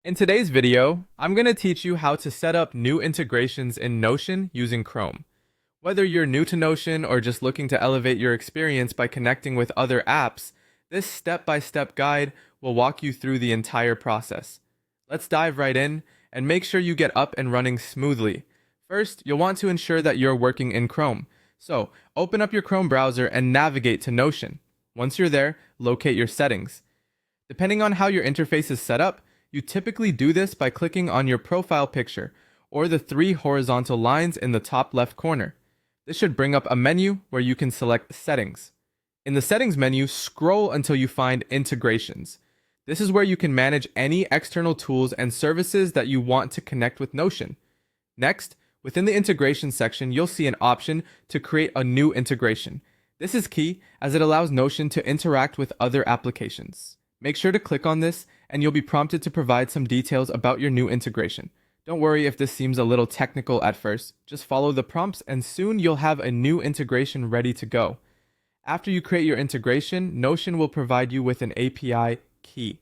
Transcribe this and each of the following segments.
In today's video, I'm going to teach you how to set up new integrations in Notion using Chrome. Whether you're new to Notion or just looking to elevate your experience by connecting with other apps, this step-by-step guide will walk you through the entire process. Let's dive right in and make sure you get up and running smoothly. First, you'll want to ensure that you're working in Chrome. So, open up your Chrome browser and navigate to Notion. Once you're there, locate your settings. Depending on how your interface is set up, you typically do this by clicking on your profile picture or the three horizontal lines in the top left corner. This should bring up a menu where you can select Settings. In the Settings menu, scroll until you find Integrations. This is where you can manage any external tools and services that you want to connect with Notion. Next, within the Integration section, you'll see an option to create a new integration. This is key as it allows Notion to interact with other applications. Make sure to click on this and you'll be prompted to provide some details about your new integration. Don't worry if this seems a little technical at first, just follow the prompts and soon you'll have a new integration ready to go. After you create your integration, Notion will provide you with an API key.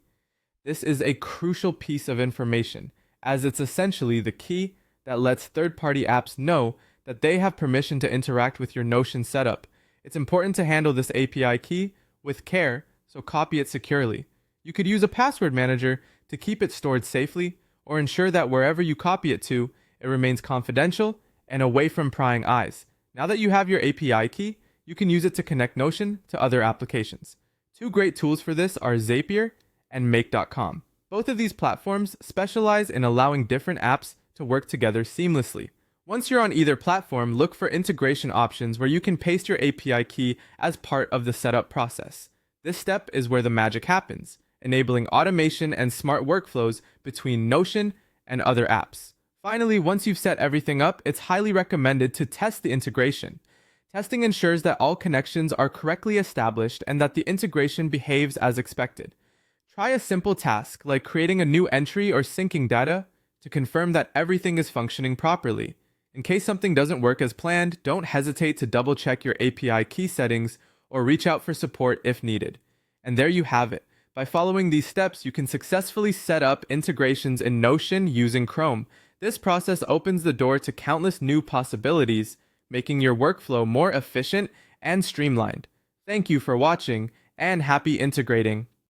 This is a crucial piece of information, as it's essentially the key that lets third-party apps know that they have permission to interact with your Notion setup. It's important to handle this API key with care, so copy it securely. You could use a password manager to keep it stored safely, or ensure that wherever you copy it to, it remains confidential and away from prying eyes. Now that you have your API key, you can use it to connect Notion to other applications. Two great tools for this are Zapier and make.com. Both of these platforms specialize in allowing different apps to work together seamlessly. Once you're on either platform, look for integration options where you can paste your API key as part of the setup process. This step is where the magic happens, enabling automation and smart workflows between Notion and other apps. Finally, once you've set everything up, it's highly recommended to test the integration. Testing ensures that all connections are correctly established and that the integration behaves as expected. Try a simple task like creating a new entry or syncing data to confirm that everything is functioning properly. In case something doesn't work as planned, don't hesitate to double-check your API key settings or reach out for support if needed. And there you have it. By following these steps, you can successfully set up integrations in Notion using Chrome. This process opens the door to countless new possibilities, making your workflow more efficient and streamlined. Thank you for watching, and happy integrating!